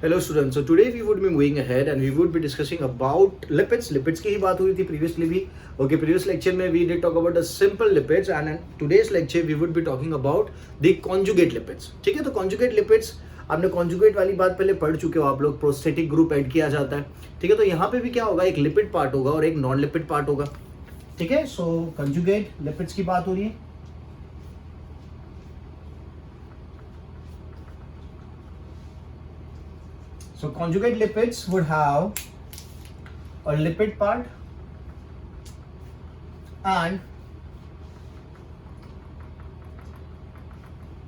Hello students, so today we would be moving ahead and we would be discussing about lipids. Lipids की ही बात हुई थी previously भी. Okay, previous lecture में we did talk about the simple lipids and in today's lecture we would be talking about the conjugate lipids. ठीक है, तो conjugate lipids आपने conjugate वाली बात पहले पढ़ चुके हो आप लोग, प्रोस्थेटिक ग्रुप ऐड किया जाता है. ठीक है, तो यहाँ पे भी क्या होगा, एक लिपिड पार्ट होगा और एक नॉन लिपिड पार्ट होगा. ठीक है, सो कंजुगेट लिपिड्स की बात हो रही है. So conjugate lipids would have a lipid part and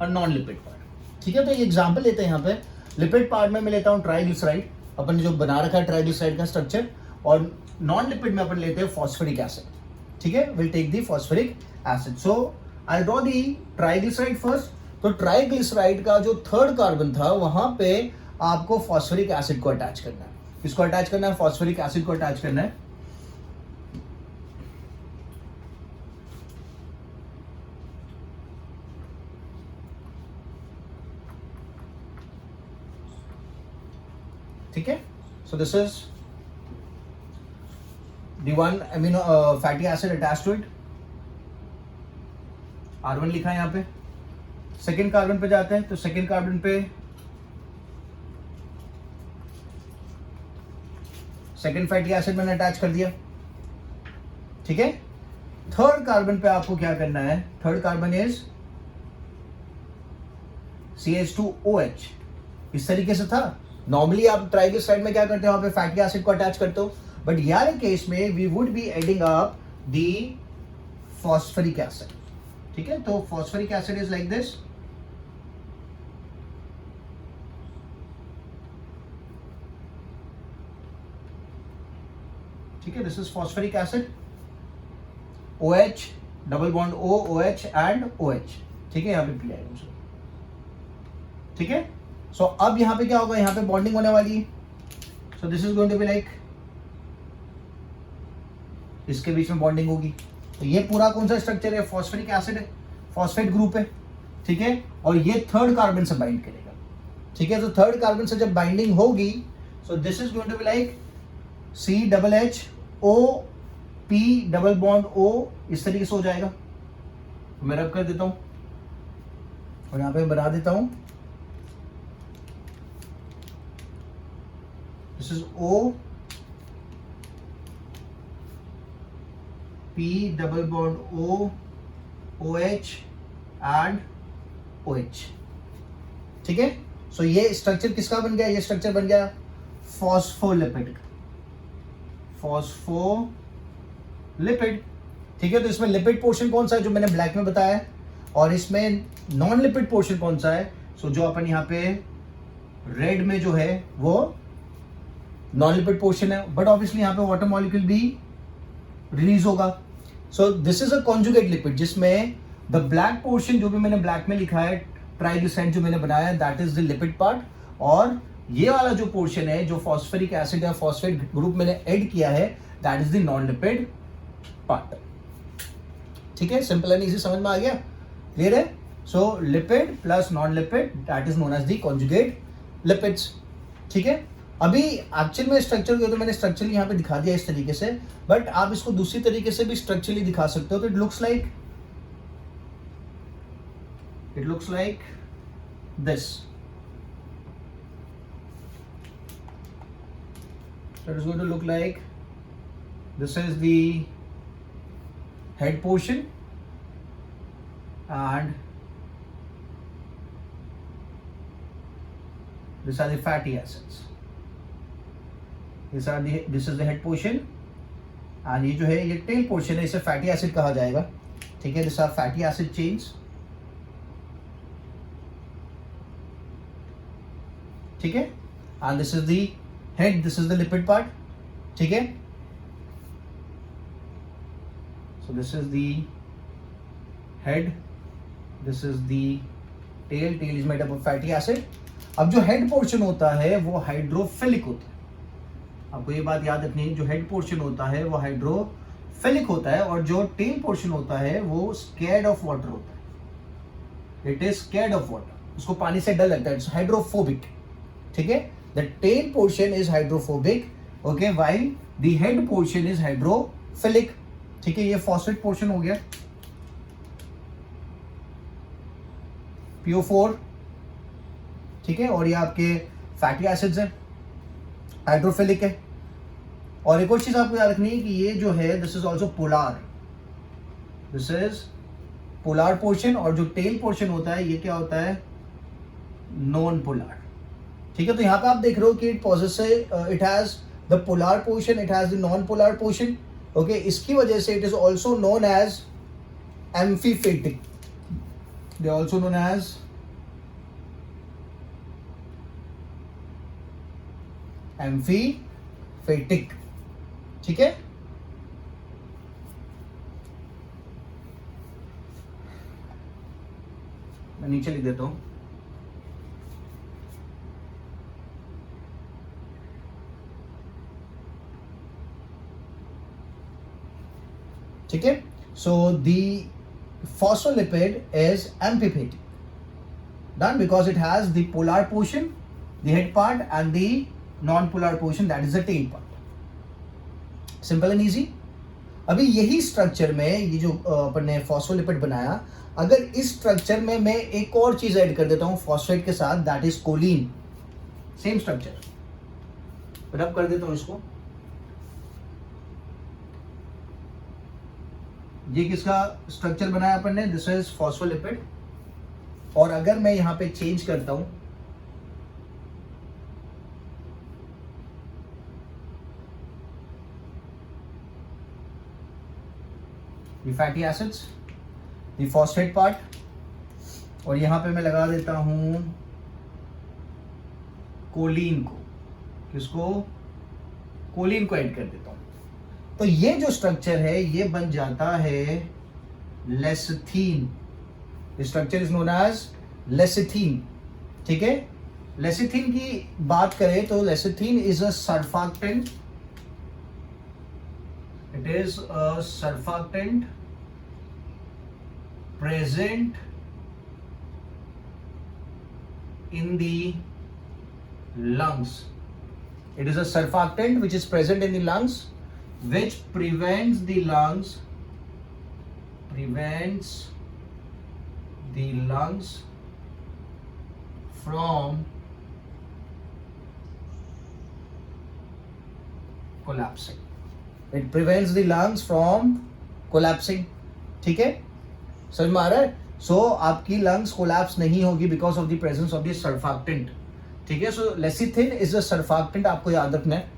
a non-lipid part. ठीक है, तो ये एग्जांपल लेते हैं यहाँ पे. लिपिड पार्ट में मैं लेता हूँ ट्राइग्लिसराइड, अपन ने जो बना रखा है ट्राइग्लिसराइड का स्ट्रक्चर, और नॉन लिपिड में अपन लेते हैं फॉस्फोरिक एसिड. ठीक है, will take the phosphoric acid. So I draw the triglyceride first. तो ट्राइग्लिसराइड का जो थर्ड कार्बन था वहां पे आपको फॉस्फोरिक एसिड को अटैच करना है. किसको अटैच करना है? फॉस्फोरिक एसिड को अटैच करना है. ठीक है, so this is the one amino fatty acid attach to it. R1 लिखा है यहां पे. सेकेंड कार्बन पे जाते हैं, तो सेकेंड कार्बन पे सेकेंड फैटी एसिड मैंने अटैच कर दिया. ठीक है, थर्ड कार्बन पे आपको क्या करना है? Third carbon is CH2OH. इस तरीके से था. नॉर्मली आप ट्राइग्लिसराइड में क्या करते हो, वहां पे फैटी एसिड को अटैच करते हो, बट यार केस में we would be adding up the phosphoric acid. ठीक है, तो phosphoric acid is like this. ठीक है, this is phosphoric acid. OH double bond O, OH and OH. ठीक है, यहां पे पी आएगा. ठीक है, सो अब यहां पे क्या होगा, यहां पे बॉन्डिंग होने वाली है. So this is going to be like, इसके बीच में बॉन्डिंग होगी. तो ये पूरा कौन सा स्ट्रक्चर है? फॉस्फोरिक एसिड है, फॉस्फेट ग्रुप है. ठीक है, और ये थर्ड कार्बन से बाइंड करेगा. ठीक है, तो थर्ड कार्बन से जब बाइंडिंग होगी, so this is going to be like CHO P double bond O. इस तरीके से हो जाएगा. तो मैं रब कर देता हूं और यहां पे बना देता हूं. This is O P double bond O, OH and OH. ठीक है, सो ये स्ट्रक्चर किसका बन गया? ये स्ट्रक्चर बन गया फॉस्फोलिपिड. फॉस्फोलिपिड. ठीक है, तो इसमें लिपिड पोर्शन कौन सा है, जो मैंने ब्लैक में बताया है, और इसमें नॉन लिपिड पोर्शन कौन सा है? सो जो अपन यहाँ पे रेड में जो है वो नॉन लिपिड पोर्शन है, बट ऑब्वियसली यहाँ पे वाटर मॉलिक्यूल भी रिलीज होगा. सो this is a conjugate lipid, जिसमें द ब्लैक पोर्शन जो भी मैंने ब्लैक में लिखा है, ट्राइग्लिसराइड जो मैंने बनाया है, that is the lipid part, और ये वाला जो पोर्शन है, जो फॉस्फोरिक एसिड या फॉस्फेट ग्रुप मैंने ऐड किया है, that is the non lipid part. ठीक है, सिंपल एंड इजी, समझ में आ गया? क्लियर है? So lipid plus non lipid, that is known as the conjugate lipids. ठीक है, अभी एक्चुअल में स्ट्रक्चर को तो मैंने स्ट्रक्चरली यहाँ पे दिखा दिया इस तरीके से, बट आप इसको दूसरी तरीके से भी स्ट्रक्चरली दिखा सकते हो. तो it looks like this. So it is going to look like this is the head portion and these are the fatty acids. This is the head portion and ये जो है ये tail portion है, इसे fatty acid कहा जाएगा. ठीक है, these are fatty acid chains. ठीक है, and this is the head, this is the lipid part. ठीक है, so this is the head, this is the tail. Tail is made up of fatty acid. अब जो head portion होता है वो hydrophilic होता है. आपको ये बात याद रखनी है, जो हेड पोर्शन होता है वो हाइड्रोफिलिक होता है, और जो टेल पोर्शन होता है वो स्कैर्ड ऑफ वाटर होता है. It is scared of water, उसको पानी से डर लगता है. It's hydrophobic. ठीक है, the tail portion is hydrophobic, okay, while the head portion is hydrophilic. ठीक है, ये फॉस्फेट पोर्शन हो गया, PO4, ठीक है, और ये आपके फैटी एसिड्स है, हाइड्रोफिलिक है। और एक और चीज आपको याद रखनी है कि ये जो है this is also polar, this is polar portion, और जो टेल पोर्शन होता है ये क्या होता है, नॉन पोलार। ठीक है, तो यहाँ पे आप देख रहे हो कि it has the polar portion, it has the non polar portion, okay. इसकी वजह से it is also known as amphipathic, they also known as amphipathic. ठीक है, मैं नीचे लिख देता हूं। ठीक है, so the phospholipid is amphiphilic, done, because it has the polar portion, the head part, and the non-polar portion, that is the tail part. Simple and easy. अभी यही स्ट्रक्चर में ये जो अपन ने फॉस्फोलिपिड बनाया, अगर इस स्ट्रक्चर में मैं एक और चीज ऐड कर देता हूं फॉस्फेट के साथ, that is choline, same structure, रब कर देता हूं इसको। ये किसका स्ट्रक्चर बनाया अपन ने, दिस इज फॉस्फोलिपिड। और अगर मैं यहां पे चेंज करता हूं the fatty acids, the phosphate part, और यहां पे मैं लगा देता हूं कोलिन को, किसको, कोलिन को ऐड कर देता हूं, तो ये जो स्ट्रक्चर है ये बन जाता है lecithin. Structure is known as lecithin. ठीक है, लेसिथीन की बात करें तो lecithin is a surfactant, it is a surfactant present in the lungs. It is a surfactant which is present in the lungs, which prevents the lungs from collapsing. It prevents the lungs from collapsing. ठीक है, समझ में आ रहा है? सो आपकी lungs collapse नहीं होगी because of the presence of the surfactant. ठीक है, सो लेसिथिन इज अ सर्फेक्टेंट, आपको याद रखना है।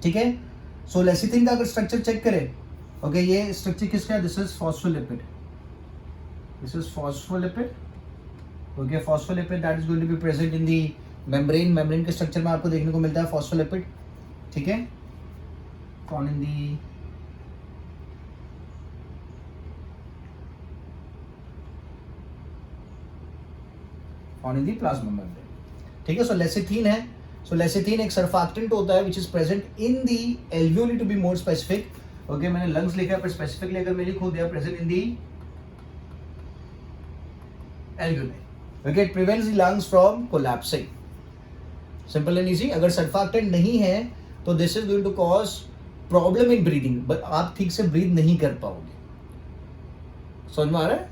ठीक है, सो लेसिथिन का अगर स्ट्रक्चर चेक करें, ओके, ये स्ट्रक्चर किसका है, this is phospholipid, this is phospholipid, okay, phospholipid that is going to be present in the membrane. Membrane के स्ट्रक्चर में आपको देखने को मिलता है फॉस्फोलिपिड। ठीक है, found in the plasma membrane. ठीक है, सो लेसिथीन है, सो लेसिथीन एक सर्फेक्टेंट होता है which is present in the alveoli, to be more specific. Okay, मैंने लंग्स लिखा है पर स्पेसिफिकली अगर मैं लिखूं, they are present in the alveoli. Okay, it prevents the lungs from collapsing, simple and easy. अगर सर्फेक्टेंट नहीं है तो this is going to cause problem in breathing, but आप ठीक से ब्रीद नहीं कर पाओगे। समझ में आ रहा है?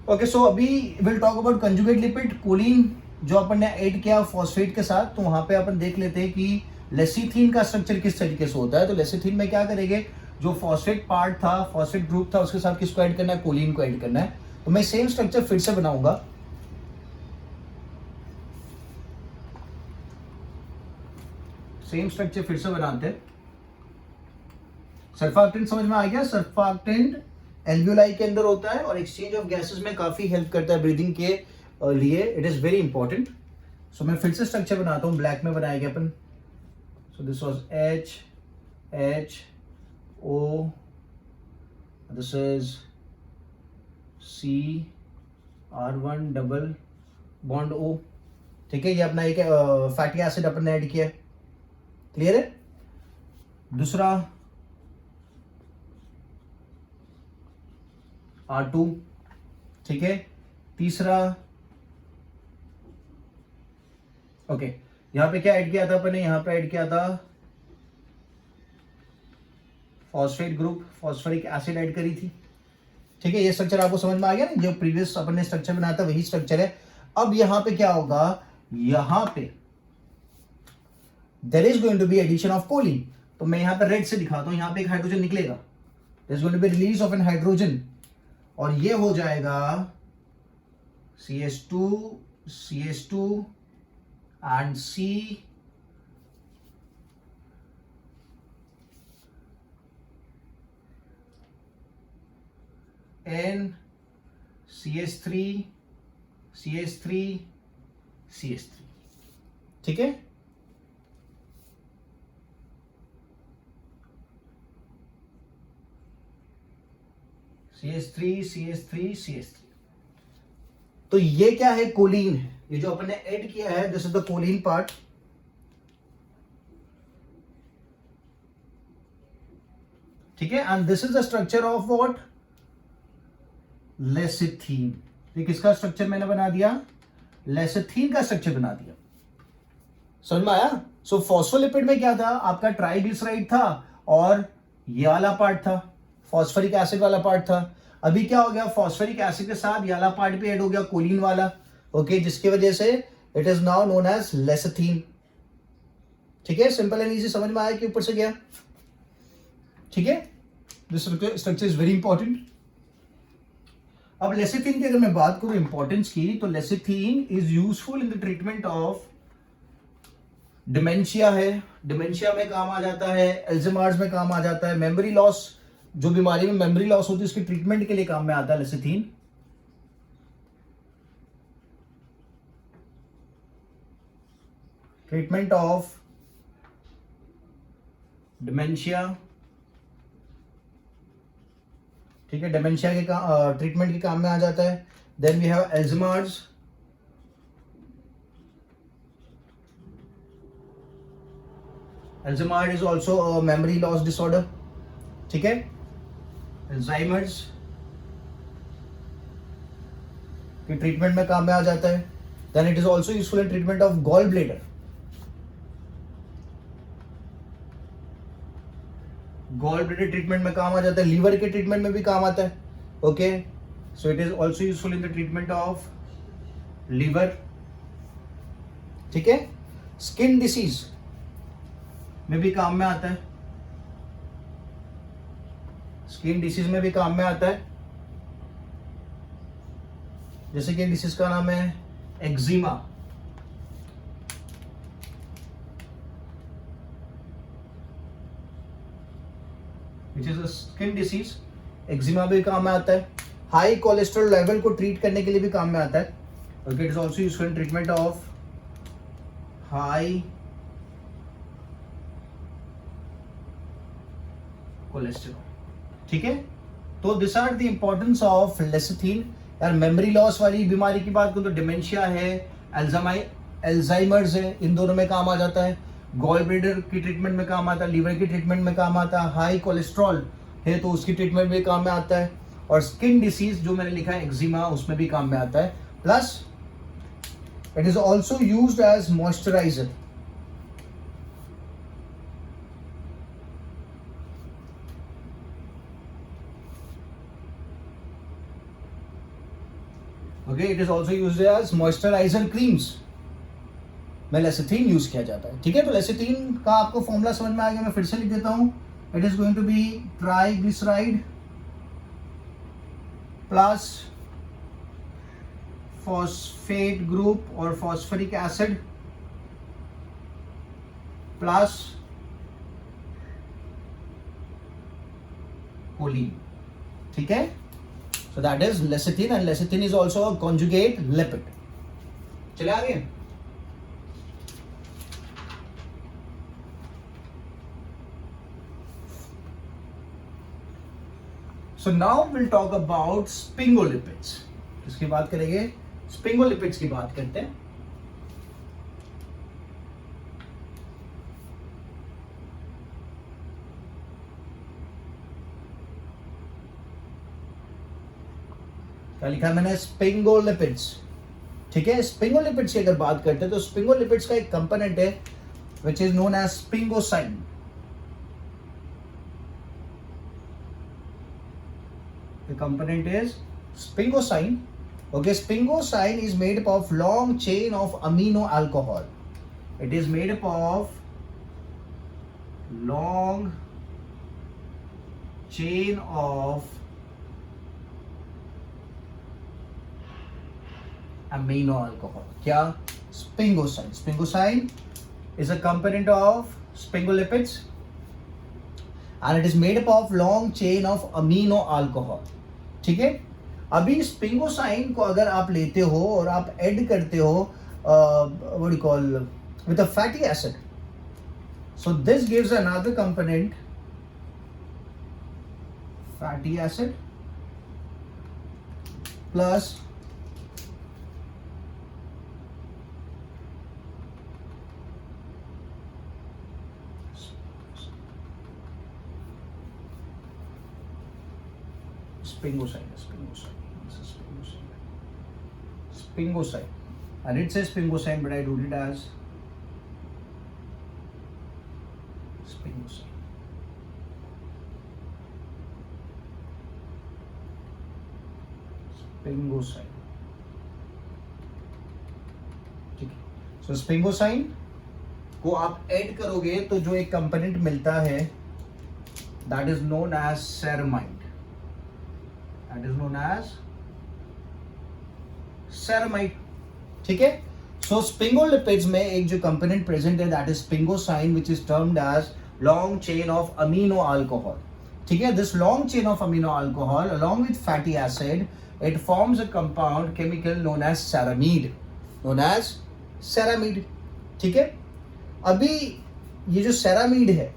ओके, सो अभी will talk about conjugate lipid, choline जो अपन ने ऐड किया फॉस्फेट के साथ, तो वहां पे अपन देख लेते हैं कि लेसिथीन का स्ट्रक्चर किस तरीके से होता है। तो लेसिथीन में क्या करेंगे, जो फॉस्फेट पार्ट था, फॉस्फेट ग्रुप था, उसके साथ किसको ऐड करना है, कोलिन को ऐड करना है। तो मैं सेम स्ट्रक्चर फिर से बनाऊंगा, सेम स्ट्रक्चर फिर से बनाते हैं। सर्फेक्टेंट समझ में आ गया, सर्फेक्टेंट एल्वियोलाई के अंदर होता है और एक्सचेंज ऑफ गैसेस में काफी हेल्प करता है ब्रीदिंग के लिए, it is very important. So मैं फिर से स्ट्रक्चर बनाता हूं, ब्लैक में बनाएंगे अपन। So this was HHO, this is CR1 double bond O। ठीक है, ये अपना एक फैटी एसिड अपन ने ऐड किया, क्लियर है। दूसरा R2, ठीक है। तीसरा ओके, यहाँ पे क्या ऐड किया था अपन ने, यहाँ पे ऐड किया था phosphate group, phosphoric acid add करी थी। ठीक है, ये स्ट्रक्चर आपको समझ में आ गया ना, जो प्रीवियस अपन ने स्ट्रक्चर बनाया था वही स्ट्रक्चर है। अब यहाँ पे क्या होगा, यहाँ पे there is going to be addition of choline. तो मैं यहाँ पे रेड से दिखाता हूँ, यहाँ पे एक हाइड्रोजन निकलेगा, there is going to be release of an hydrogen, और ये हो जाएगा CH2 CH2 and C N CH3 CH3 CH3। ठीक है, CH3 CH3 CH3। तो ये क्या है, कोलिन है, ये जो अपन ने ऐड किया है, this is the choline part. ठीक है, and this is the structure of what, lecithin. ये किसका स्ट्रक्चर मैंने बना दिया, लेसिथीन का स्ट्रक्चर बना दिया। समझ में आया। सो फॉस्फोलिपिड में क्या था, आपका ट्राइग्लिसराइड था और ये वाला पार्ट था, फॉस्फोरिक एसिड वाला पार्ट था। अभी क्या हो गया, फॉस्फोरिक एसिड के साथ ये वाला पार्ट भी ऐड हो गया, कोलिन वाला। ओके, जिसकी वजह से it is now known as lecithin. ठीक है, सिंपल एंड इजी, समझ में आया कि ऊपर से गया। ठीक है, this structure is very important. अब लेसिथीन की अगर मैं बात करूं इंपॉर्टेंस की, तो lecithin is useful in the treatment of dementia है, डिमेंशिया में काम आ जाता है, अल्जाइमर्स में काम आ जाता है, मेमोरी लॉस, जो बीमारी में मेमोरी लॉस होती है उसकी ट्रीटमेंट के लिए काम में आता है लेसिथीन। ट्रीटमेंट ऑफ डिमेंशिया, ठीक है, डिमेंशिया के ट्रीटमेंट के काम में आ जाता है। Then we have Alzheimer's, Alzheimer is also memory loss disorder. ठीक है, अल्जाइमर्स के ट्रीटमेंट में काम में आ जाता है। Then it is also useful in treatment of gall bladder, gall bladder treatment में काम आ जाता है, लीवर के ट्रीटमेंट में भी काम आता है। Okay, so it is also useful in the treatment of liver. ठीक है, स्किन डिसीज में भी काम में आता है, स्किन डिसीज में भी काम में आता है। जैसे कि डिसीज का नाम है eczema, which is a skin disease, eczema भी काम में आता है। हाई कोलेस्ट्रॉल लेवल को ट्रीट करने के लिए भी काम में आता है। Okay, it is also useful in treatment of high cholesterol. ठीक है, तो this are the importance of lecithin. यार मेमोरी लॉस वाली बीमारी की बात करूं तो डिमेंशिया है, अल्जाइमर्स है, इन दोनों में काम आ जाता है। गॉल ब्लेडर की ट्रीटमेंट में काम आता है, लीवर की ट्रीटमेंट में काम आता है, हाई कोलेस्ट्रॉल है तो उसकी ट्रीटमेंट में काम में आता है, और स्किन डिसीज जो मैंने लिखा है एक्जिमा, उसमें भी काम में आता है। Plus it is also used as moisturiser. Okay, it is also used as moisturiser creams में लेसिथीन यूज किया जाता है। ठीक है, तो लेसिथीन का आपको फॉर्मूला समझ में आ गया, मैं फिर से लिख देता हूं। It is going to be triglyceride plus phosphate group और फॉस्फोरिक एसिड प्लस कोलिन। ठीक है, so that is lecithin, and lecithin is also a conjugate lipid. चले आगे। So now we'll talk about sphingolipids. किसकी बात करेंगे, स्पिंगोलिपिड्स की बात करते हैं। क्या लिखा है मैंने, स्पिंगोलिपिड्स। ठीक है, स्पिंगोलिपिड्स की अगर बात करते हैं तो स्पिंगोलिपिड्स का एक कंपोनेंट है which is known as sphingosine. The component is sphingosine. Okay, sphingosine is made up of long chain of amino alcohol. It is made up of long chain of amino alcohol. क्या? Sphingosine. Sphingosine is a component of sphingolipids and it is made up of long chain of amino alcohol. ठीक है. अभी स्पिंगोसाइन को अगर आप लेते हो और आप ऐड करते हो what do call with a fatty acid, so this gives another component fatty acid plus sphingosine. Sphingosine. And it says sphingosine, but I wrote it as sphingosine. Sphingosine. ठीक है. So sphingosine को आप add करोगे तो जो एक component मिलता है that is known as ceramide. That is known as ceramide. ठीक है. सो स्पिंगोलिपिड्स में एक जो कंपोनेंट प्रेजेंट है that is sphingosine which is termed as long chain of amino alcohol. ठीक है. This long chain of amino alcohol along with fatty acid it forms a compound chemical known as ceramide. Known as ceramide. ठीक है. अभी ये जो सेरामीड है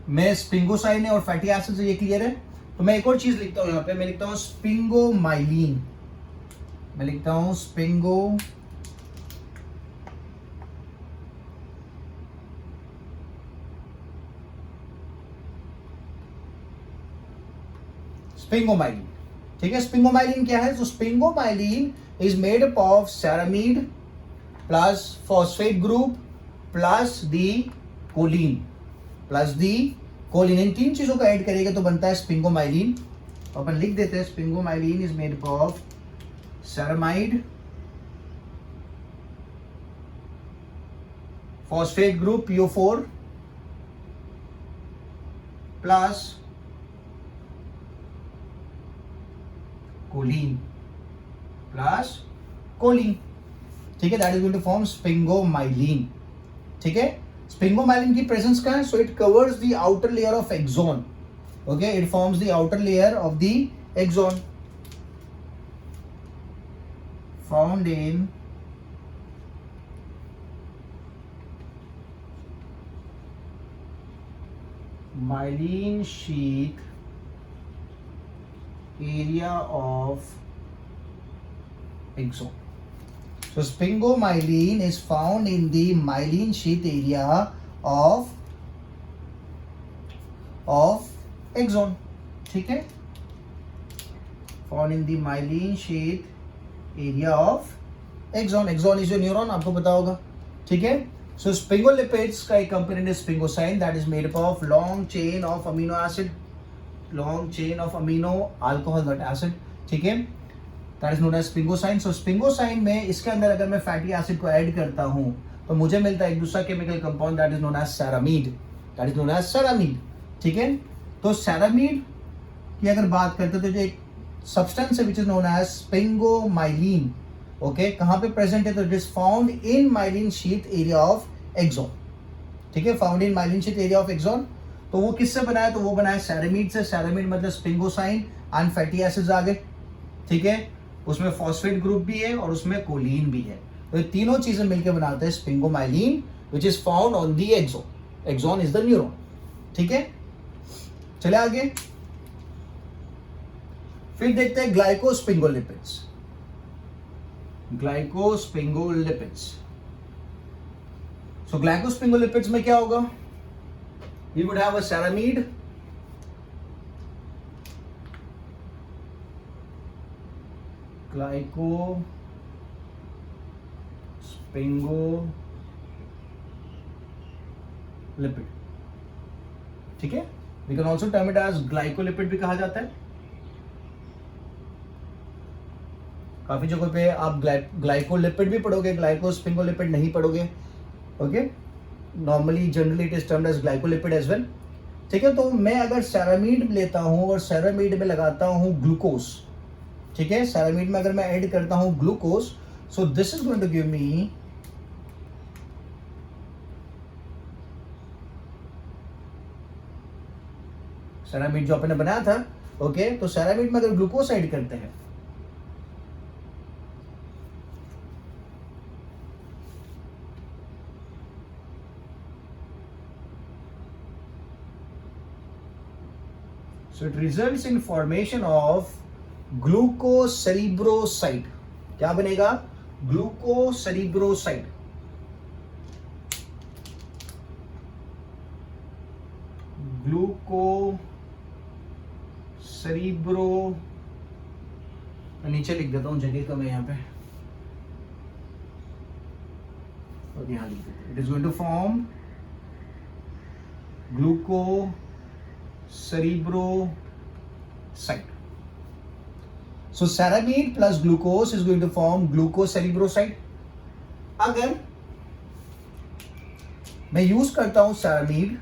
मैं स्पिंगोसाइन है और फैटी एसिड से ये क्लियर है. तो मैं एक और चीज लिखता हूं यहां पे. मैं लिखता हूं स्पिंगोमाइलिन. मैं लिखता हूं स्पिंगोमाइलिन. ठीक है. स्पिंगोमाइलिन क्या है? तो sphingomyelin is made up of ceramide plus phosphate group plus the choline plus the choline. इन तीन चीजों का ऐड करेगा तो बनता है स्पिंगोमाइलिन. तो अपन लिख देते हैं sphingomyelin is made up of ceramide phosphate group PO4 plus choline plus choline. ठीक है. That is going to form sphingomyelin. ठीक है. स्पिंगोमाइलिन की प्रेजेंस का है so it covers the outer layer of axon. Okay. It forms the outer layer of the axon found in myelin sheath area of axon. So sphingomyelin is found in the myelin sheath area of axon. ठीक है. Found in the myelin sheath area of axon. Axon is your neuron, आपको पता होगा. ठीक है. So sphingolipids का एक component is sphingosine that is made up of long chain of amino acid, long chain of amino alcohol that acid. ठीक है. That is known as sphingosine. So sphingosine में इसके अंदर अगर मैं फैटी एसिड को ऐड करता हूँ तो मुझे मिलता है एक दूसरा chemical compound that is known as ceramide. That is known as ceramide. ठीक है. तो सेरामीड की अगर बात करते तो जो एक सब्सटेंस है which is known as sphingomyelin. Okay. कहाँ पे प्रेजेंट है? तो it is found in myelin sheath area of axon. ठीक है. Found in myelin sheath area of axon. तो वो किससे बनाया? तो वो बनाया सेरामीड से. सेरामीड मतलब स्पिंगोसाइन एंड फैटी एसिड्स आ गए. ठीक है. उसमें फॉस्फेट ग्रुप भी है और उसमें कोलिन भी है. तो ये तीनों चीजें मिलकर बनाते हैं sphingomyelin which is found on the axon. Axon is the neuron. ठीक है. चले आगे. फिर देखते हैं ग्लाइकोस्पिंगोलिपिड्स. ग्लाइकोस्पिंगोलिपिड्स. सो ग्लाइकोस्पिंगोलिपिड्स में क्या होगा? We would have a ceramide glyco sphingo lipid, ठीक है। We can also term it as glycolipid भी कहा जाता है। काफी जगहों पे आप ग्लाइकोलिपिड भी पढ़ोगे, ग्लाइकोस्पिंगोलिपिड नहीं पढ़ोगे, okay. Normally generally it is termed as glycolipid as well, ठीक है। तो मैं अगर सेरामिड लेता हूं और सेरामिड में लगाता हूं ग्लूकोज, ठीक है, सेरामिड में अगर मैं ऐड करता हूं glucose, so this is going to give me ceramide जो आपने बनाया था, ओके। तो सेरामिड में अगर ग्लूकोज ऐड करते हैं, so it results in formation of ग्लूकोसेरिब्रोसाइड। क्या बनेगा? ग्लूकोसेरिब्रोसाइड। ग्लूकोसेरिब्रो, नीचे लिख देता हूं, जगह कम है यहाँ पे, और यहाँ लिख देता हूं। It is going to form glucocerebroside. So ceramide plus glucose is going to form glucocerebroside. अगर मैं यूज करता हूं सेरामिड,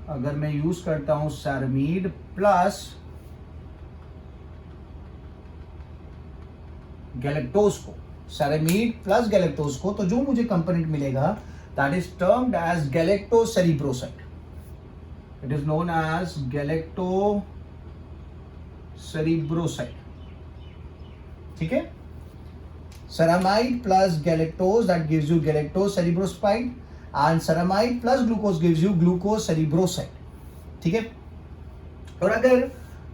अगर मैं यूज करता हूं सेरामिड प्लस गैलेक्टोज को, सेरामिड प्लस गैलेक्टोज को, तो जो मुझे कंपोनेंट मिलेगा that is termed as galactocerebroside. It is known as galactocerebroside. ठीक है, ceramide plus galactose that gives you galactocerebroside, and ceramide plus glucose gives you glucocerebroside. ठीक है, और अगर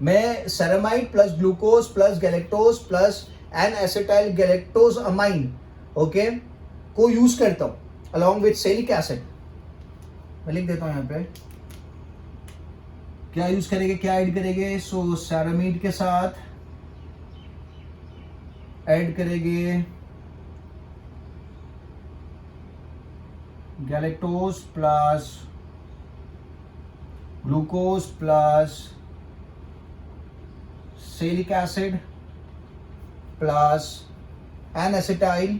मैं ceramide plus glucose plus galactose plus N-acetyl galactosamine, okay, को use करता हूं along with salic acid, मैं लिख देता हूं यहां पे क्या यूज करेंगे, क्या ऐड करेंगे। सो सेरामिड के साथ ऐड करेंगे galactose plus glucose plus sialic acid plus N-acetyl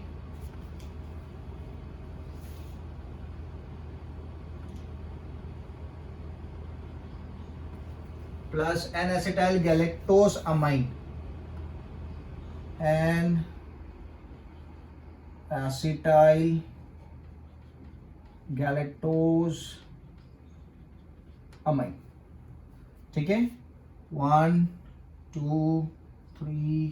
plus N-acetyl galactosamine, N-acetyl galactosamine, ठीक है। 1 2 3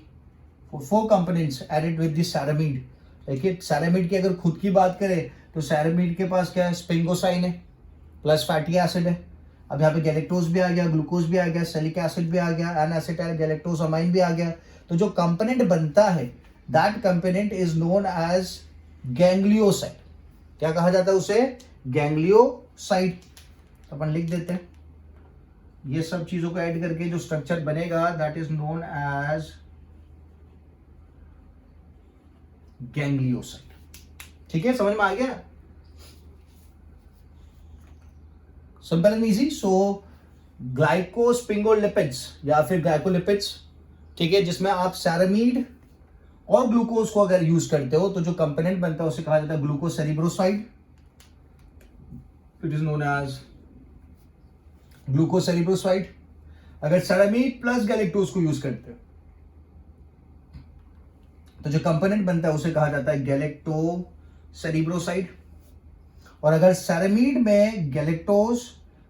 4 कंपोनेंट्स एडेड विद दिस सेरामिड। देखिए, सेरामिड की अगर खुद की बात करें तो सेरामिड के पास क्या है, स्पिंगोसाइन है प्लस फैटी एसिड है। अब यहाँ पे गैलेक्टोज भी आ गया, ग्लूकोज भी आ गया, सैलिक एसिड भी आ गया, N-acetyl galactosamine भी आ गया। तो जो कंपोनेंट बनता है that component is known as ganglioside. क्या कहा जाता है उसे? गैंग्लियोसाइड। अपन लिख देते हैं, ये सब चीजों को ऐड करके जो स्ट्रक्चर बनेगा that is known as ganglioside. ठीक है, समझ में आ गया? Simple and easy. So glycosphingolipids या फिर ग्लाइकोलिपिड्स, ठीक है, जिसमें आप सेरामिड और ग्लूकोज को अगर यूज करते हो तो जो कंपोनेंट बनता है उसे कहा जाता है glucocerebroside. It is known as glucocerebroside. अगर सेरामिड प्लस गैलेक्टोज को यूज करते हो तो जो कंपोनेंट बनता है उसे कहा जाता है गैलेक्टोसेरिब्रोसाइड। और अगर सेरामिड में galactose,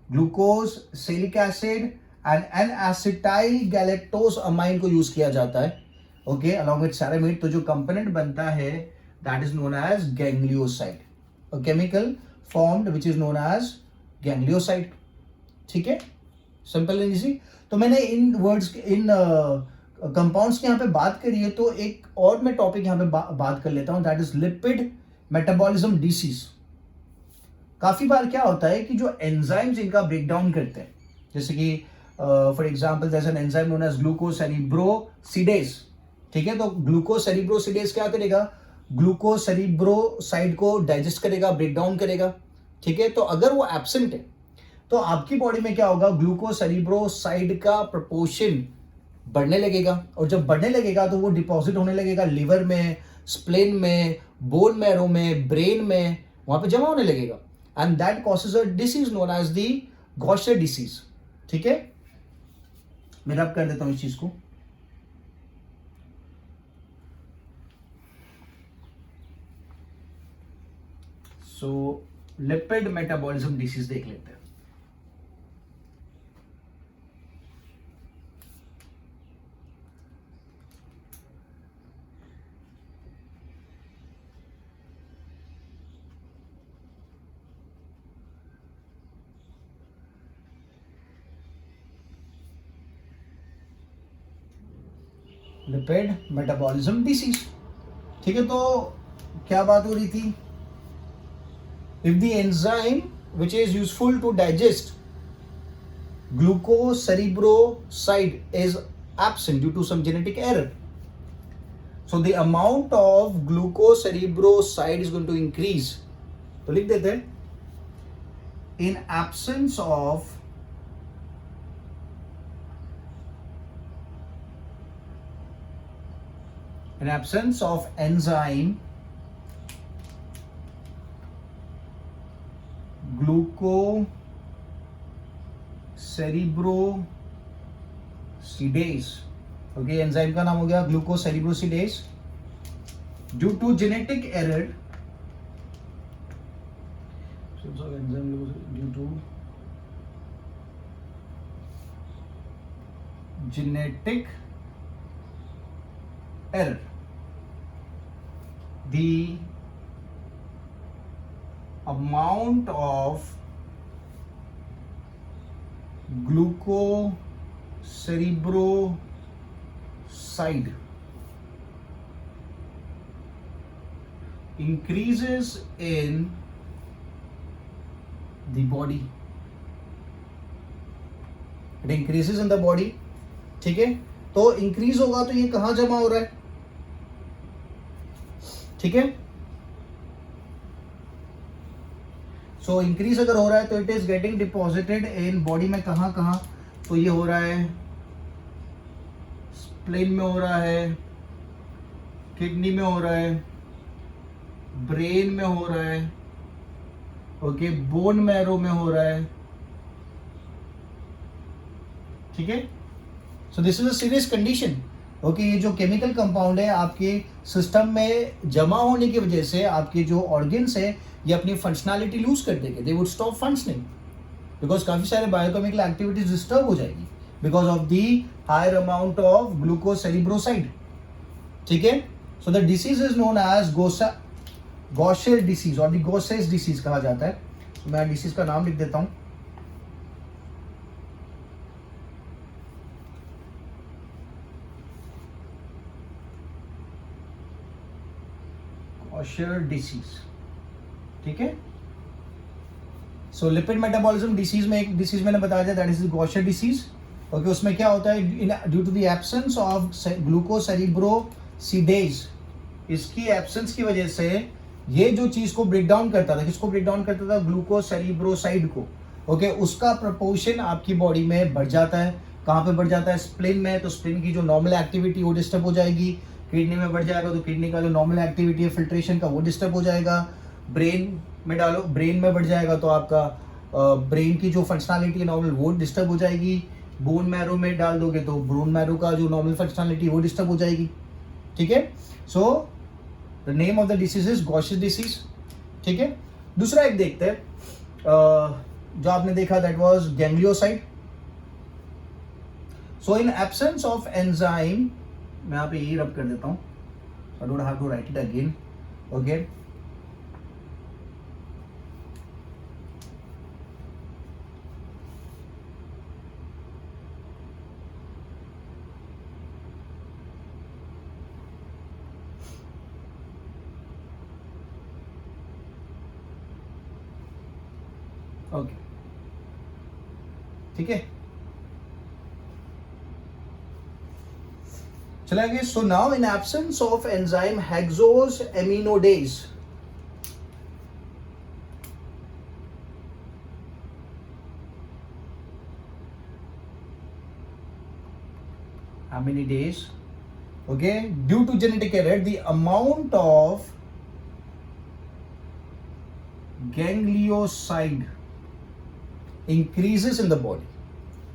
glucose, sialic acid and N-acetyl galactosamine को यूज किया जाता है, ओके, अलॉन्ग विद सेरामिड, तो जो कंपोनेंट बनता है that is known as ganglioside, a chemical formed which is known as ganglioside. ठीक है, सिंपल एंड इजी। तो मैंने इन वर्ड्स, इन कंपाउंड्स की यहाँ पे बात करी है, तो एक और मैं टॉपिक यहाँ पे बात कर लेता हूँ, that is lipid metabolism disease. काफी बार क्या होता है कि जो एंजाइम्स इनका ब्रेकडाउन करते हैं, जैसे कि for example there's an enzyme known as ग्लूकोसेरिब्रोसिडेज, ठीक है। तो ग्लूकोसेरिब्रोसिडेज क्या करेगा, ग्लूकोसेरिब्रोसाइड को डाइजेस्ट करेगा, ब्रेक डाउन करेगा, ठीक है। तो अगर वो एब्सेंट है तो आपकी बॉडी में क्या होगा, ग्लूकोसेरिब्रोसाइड का प्रोपोर्शन बढ़ने लगेगा, और जब बढ़ने लगेगा तो वो डिपॉजिट होने लगेगा लिवर में, स्प्लेन में, बोन मैरो में, ब्रेन में, वहां पे जमा होने लगेगा, and that causes a disease known as the Gaucher disease, ठीक है। मैं रब कर देता हूं इस चीज को। सो लिपिड मेटाबॉलिज्म डिसीज देख लेते हैं। लिपिड मेटाबॉलिज्म डिसीज, ठीक है। तो क्या बात हो रही थी, if the enzyme which is useful to digest glucocerebroside is absent due to some genetic error, so the amount of glucocerebroside is going to increase। तो लिख देते हैं, in absence of enzyme glucocerebrosidase, okay, enzyme का नाम हो गया glucocerebrosidase, due to genetic error, due to genetic error, the amount of glucocerebroside increases in the body, it increases in the body, ठीक है। तो इंक्रीज होगा तो ये कहां जमा हो रहा है, ठीक है। सो इंक्रीज अगर हो रहा है तो it is getting deposited in body में, कहां कहां, तो ये हो रहा है स्प्लेन में, हो रहा है किडनी में, हो रहा है ब्रेन में, हो रहा है ओके, बोन मैरो में हो रहा है, ठीक है। So this is a serious condition, okay. ये जो केमिकल कंपाउंड है आपके सिस्टम में जमा होने की वजह से आपके जो ऑर्गन्स है ये अपनी फंक्शनैलिटी लूज कर देंगे, they would stop functioning, because काफी सारे बायोकेमिकल एक्टिविटीज डिस्टर्ब हो जाएगी because of the higher amount of glucocerebroside, ठीक है। So the disease is known as Gaucher disease और द गॉसेस डिसीज कहा जाता है। तो मैं डिसीज का नाम लिख देता हूं, गॉशर डिसीज, ठीक है। सो लिपिड मेटाबॉलिज्म डिसीज में एक डिसीज मैंने बताया था, that is Gaucher disease, okay. उसमें क्या होता है, due to the absence of glucocerebrosidase, इसकी एब्सेंस की वजह से ये जो चीज को ब्रेक डाउन करता था, किसको ब्रेक डाउन करता था, ग्लूकोसेरिब्रोसाइड को, ओके। उसका प्रोपोर्शन आपकी बॉडी में बढ़ जाता है, कहां पे बढ़ जाता है, स्प्लेन में, तो स्प्लेन की जो नॉर्मल एक्टिविटी वो डिस्टर्ब हो जाएगी, किडनी में बढ़ जाएगा तो किडनी का जो नॉर्मल एक्टिविटी है फिल्ट्रेशन का वो डिस्टर्ब हो जाएगा, ब्रेन में डालो, ब्रेन में बढ़ जाएगा तो आपका ब्रेन की जो फंक्शनैलिटी है नॉर्मल वो डिस्टर्ब हो जाएगी, बोन मैरो में डाल दोगे तो बोन मैरो का जो नॉर्मल फंक्शनैलिटी वो डिस्टर्ब हो जाएगी, ठीक है। So the name of the disease is Gaucher disease, ठीक है। दूसरा एक देखते हैं जो आपने देखा, that was ganglioside. So in absence of enzyme, मैं यहाँ पे यही रब कर देता हूँ, I don't have to write it again, okay. Okay, ठीक है। चला गया. So now in absence of enzyme hexosaminidase, aminidase, okay, due to genetic error, the amount of ganglioside increases in the body.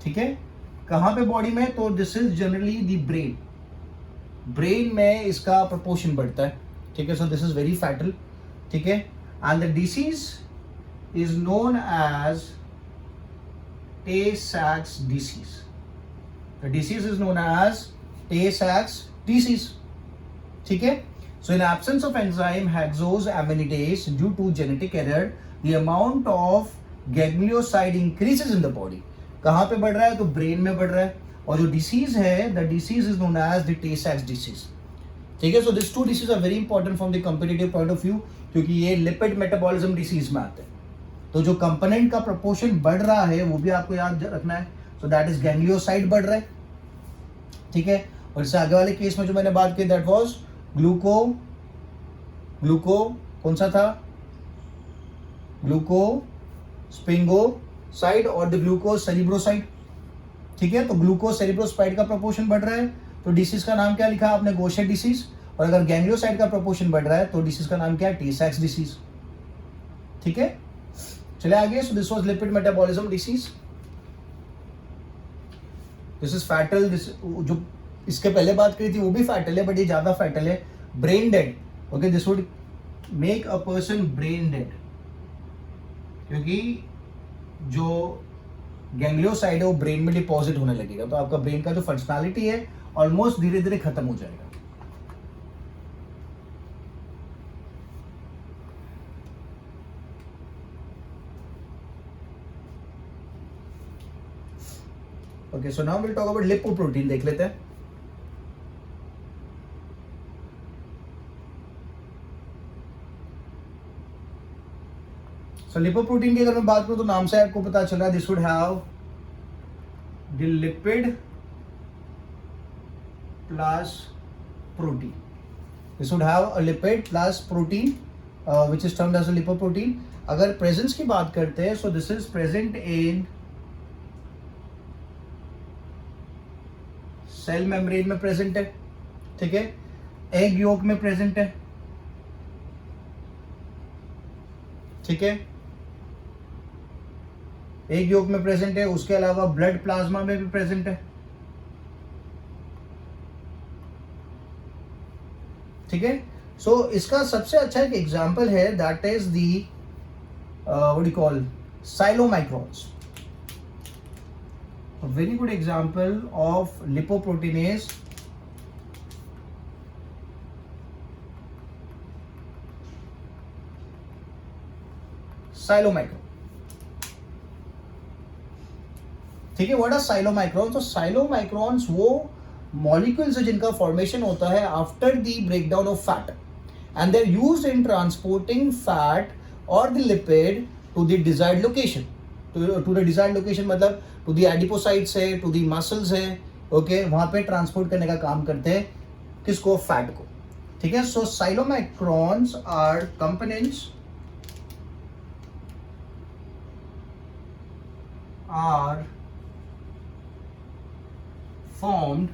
ठीक है, कहां पे बॉडी में? तो this is generally the brain. Brain में इसका प्रोपोर्शन बढ़ता है. ठीक है, so this is very fatal. ठीक है, and the disease is known as Tay-Sachs disease. The disease is known as Tay-Sachs disease. ठीक है, so in absence of enzyme hexosaminidase due to genetic error, the amount of ganglioside increases in the body. कहाँ पे बढ़ रहा है? तो brain में बढ़ रहा है. और जो डिसीज है, the disease is known as the Tay-Sachs disease. ठीक है, so this two disease are very important from the competitive point of view, क्योंकि ये लिपिड मेटाबॉलिज्म डिसीज में आते हैं. तो जो कंपोनेंट का प्रोपोर्शन बढ़ रहा है वो भी आपको याद रखना है. सो दैट इज गैंग्लियोसाइड बढ़ रहा है. ठीक है, और इससे आगे वाले केस में जो मैंने बात की दैट वाज ग्लूको कौन सा था? ग्लूको स्पिंगोसाइड और द ग्लूकोज सेरिब्रोसाइड. ठीक है, तो ग्लूकोज सेरिब्रोसाइड का प्रोपोर्शन बढ़ रहा है तो डिसीज का नाम क्या लिखा आपने? गौशे डिसीज. और अगर गैंग्लियोसाइड का प्रोपोर्शन बढ़ रहा है तो डिसीज का नाम क्या है? Tay-Sachs disease. ठीक है, चले आगे. सो this was lipid metabolism disease. This is fatal. This जो इसके पहले बात करी थी वो भी फैटल है, बट ये ज्यादा फैटल है. Brain dead. Okay, this would make a person brain dead, क्योंकि जो गैंग्लियोसाइड है वो ब्रेन में डिपॉजिट होने लगेगा, तो आपका ब्रेन का जो फंक्शनैलिटी है ऑलमोस्ट धीरे धीरे खत्म हो जाएगा. Okay, so now will talk about lipoprotein. देख लेते हैं. सो लिपोप्रोटीन की अगर मैं बात करूं तो नाम से आपको पता चल रहा है this would have the lipid plus protein. This would have a lipid plus protein which is termed as a lipoprotein. अगर प्रेजेंस की बात करते हैं, so this is present in cell membrane में प्रेजेंट है. ठीक है, एग योक में प्रेजेंट है. ठीक है, एग योक में प्रेजेंट है. उसके अलावा ब्लड प्लाज्मा में भी प्रेजेंट है. ठीक है, सो इसका सबसे अच्छा एक एग्जांपल है that is the what you call chylomicrons. A very good example of lipoprotein is chylomicron. ठीक है, व्हाट आर साइलोमाइक्रोन? तो साइलोमाइक्रोन्स वो मॉलिक्यूल्स है जिनका फॉर्मेशन होता है after the breakdown of fat, and they are used in transporting fat और the lipid to the desired location. To the desired location मतलब टू द एडिपोसाइट्स है, टू द मसल्स है. ओके, वहां पे ट्रांसपोर्ट करने का काम करते हैं किसको? फैट को. ठीक है, so chylomicrons are components are formed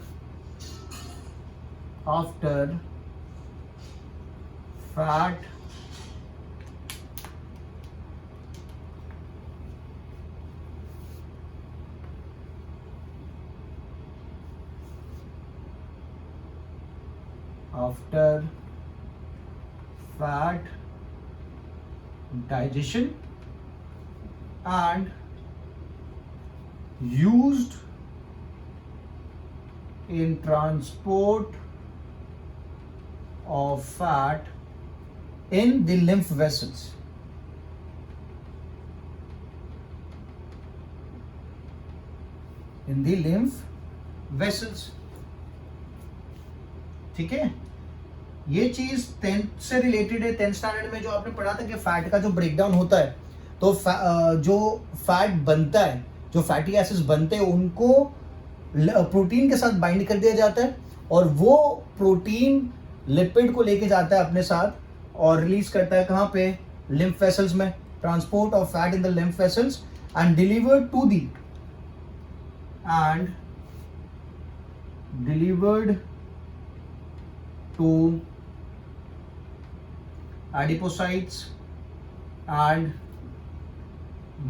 after fat digestion and used in transport of fat in the lymph vessels. In the lymph vessels. ठीक है, ये चीज 10th से रिलेटेड है. 10th स्टैंडर्ड में जो आपने पढ़ा था कि फैट का जो ब्रेकडाउन होता है, तो जो फैट बनता है, जो फैटी एसिड्स बनते हैं, उनको प्रोटीन के साथ बाइंड कर दिया जाता है और वो प्रोटीन लिपिड को लेके जाता है अपने साथ और रिलीज करता है कहाँ पे, लिम्फ वेसल्स में, transport of fat in the lymph vessels and delivered to adipocytes and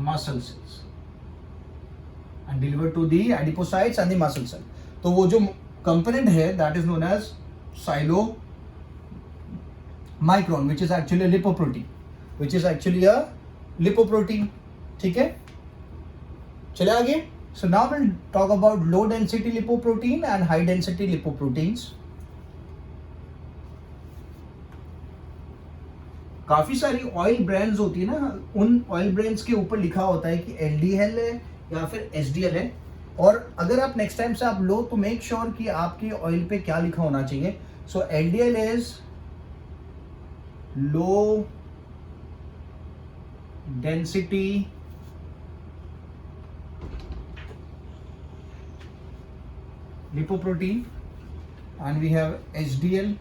muscle cells and delivered to the adipocytes and the muscle cell. तो वो जो component है that is known as chylomicron which is actually a lipoprotein, ठीक है. चले आगे. So now we'll talk about low density lipoprotein and high density lipoproteins. काफी सारी ऑयल ब्रांड्स होती है ना, उन ऑयल ब्रांड्स के ऊपर लिखा होता है कि LDL है या फिर HDL है. और अगर आप नेक्स्ट टाइम से आप लो तो मेक श्योर कि आपके ऑयल पे क्या लिखा होना चाहिए. सो LDL is low density lipoprotein and we have HDL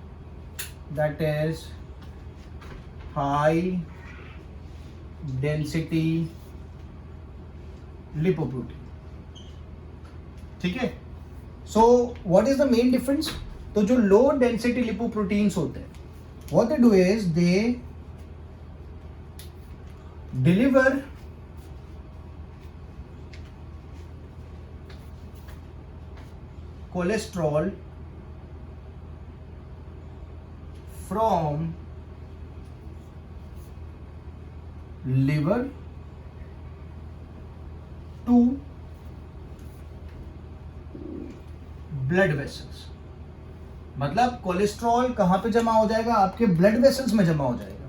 that is high density lipoprotein, ठीक है. So what is the main difference. तो जो लो डेंसिटी लिपोप्रोटीन्स होते हैं, what they do is they deliver cholesterol from liver to blood vessels. मतलब cholesterol कहां पे जमा हो जाएगा, आपके ब्लड वेसल्स में जमा हो जाएगा.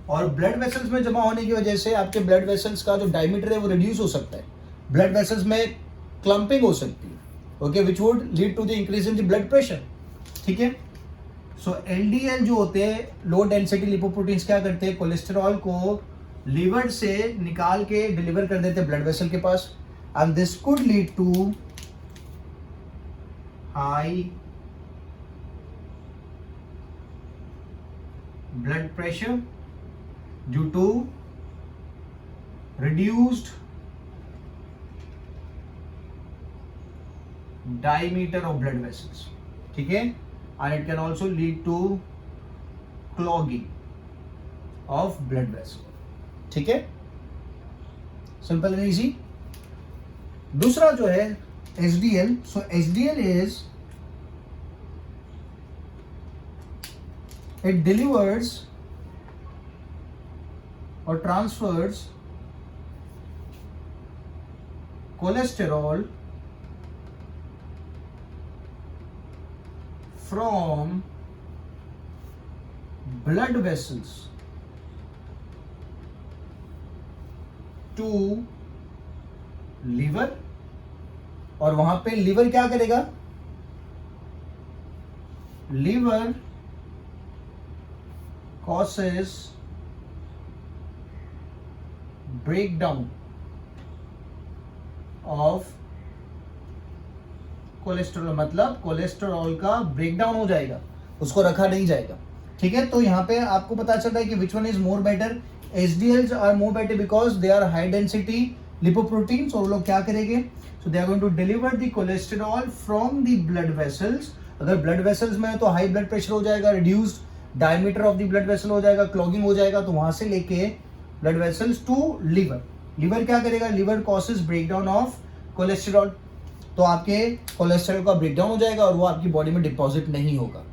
और ब्लड वेसल्स में जमा होने की वजह से आपके ब्लड वेसल्स का जो डायमीटर है वो रिड्यूस हो सकता है. ब्लड वेसल्स में क्लम्पिंग हो सकती है, okay, which would lead to the increase in the blood pressure, ठीक है. सो LDL जो होते हैं लो डेंसिटी लिपोप्रोटीन्स क्या करते हैं, कोलेस्ट्रॉल को लीवर से निकाल के डिलीवर कर देते हैं ब्लड वेसल के पास. And this could lead to high blood pressure due to reduced diameter of blood vessels, ठीक है. and it can also lead to clogging of blood vessel, ठीक है. Simple and easy. दूसरा जो है HDL. So HDL is it delivers or transfers cholesterol from blood vessels to liver. और वहां पे लिवर क्या करेगा, liver causes breakdown of cholesterol. मतलब कोलेस्ट्रॉल का ब्रेकडाउन हो जाएगा, उसको रखा नहीं जाएगा, ठीक है. तो यहाँ पे आपको पता चल रहा है कि which one is more better. HDLs are more better because they are high density lipoproteins. और वो लोग क्या करेंगे, so they are going to deliver the cholesterol from the blood vessels. अगर ब्लड वेसल्स में है तो हाई ब्लड प्रेशर हो जाएगा, reduced diameter of the blood vessel हो जाएगा, क्लॉगिंग हो जाएगा. तो वहां से लेके blood vessels to liver. Liver क्या करेगा, liver causes breakdown of cholesterol. तो आपके कोलेस्ट्रॉल का ब्रेकडाउन हो जाएगा और वो आपकी बॉडी में डिपॉजिट नहीं होगा,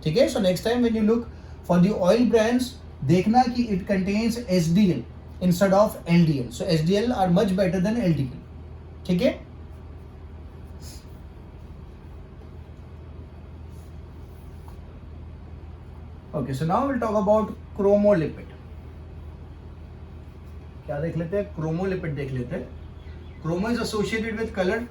ठीक है. So next time when you look for the oil brands, देखना कि it contains HDL instead of LDL. So HDL are much better than LDL, ठीक है. Okay, so now will talk about chromolipid. क्या देख लेते हैं, क्रोमोलिपिड देख लेते हैं. Chromo is associated with colour.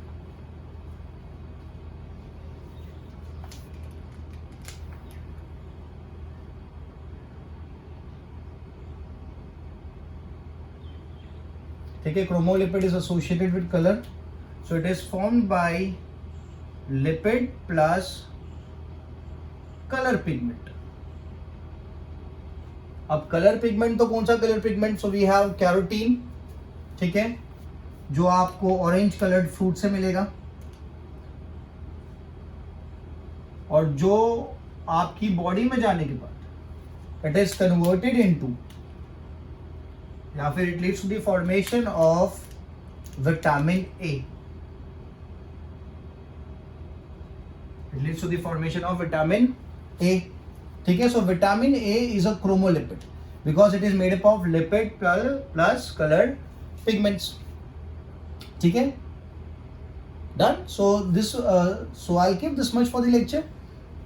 ठीक है, chromolipid is associated with colour. So it is formed by lipid plus colour pigment. अब कलर पिगमेंट तो कौन सा colour pigment? So we have carotene, ठीक है, जो आपको ऑरेंज कलर्ड फ्रूट से मिलेगा, और जो आपकी बॉडी में जाने के बाद इट इज कन्वर्टेड इनटू, या फिर it leads to the formation of vitamin A. It leads to the formation of vitamin A, ठीक है। So vitamin A is a chromolipid because it is made up of lipid plus coloured pigments, ठीक है। Done. So this so I keep this much for the lecture,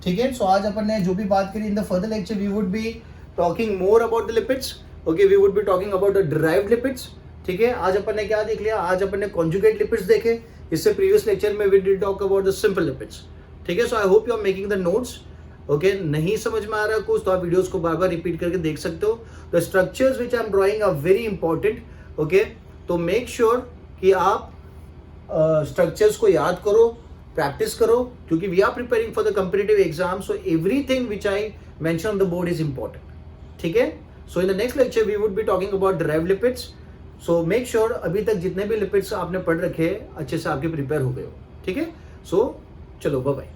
ठीक है। सो आज अपन ने जो भी बात करी, in the further lecture we would be talking more about the lipids, okay, we would be talking about the derived lipids, ठीक है। आज अपन ने क्या देख लिया? आज अपन ने कॉन्जुगेट लिपिड्स देखे। इससे प्रीवियस लेक्चर में we did talk about the simple lipids, ठीक है। So I hope you are making the notes, okay. नहीं समझ में आ रहा कुछ तो आप वीडियोस को बार बार रिपीट करके देख सकते हो। The structures which I am drawing are very important, okay. तो मेक श्योर कि आप स्ट्रक्चर्स को याद करो, प्रैक्टिस करो, क्योंकि we are preparing for the competitive exam. So everything which I mention on the board is important, ठीक है। So in the next lecture we would be talking about derived lipids. So make sure अभी तक जितने भी lipids आपने पढ़ रखे अच्छे से आपके प्रिपेयर हो गए हो, ठीक है। सो चलो, बाय बाय।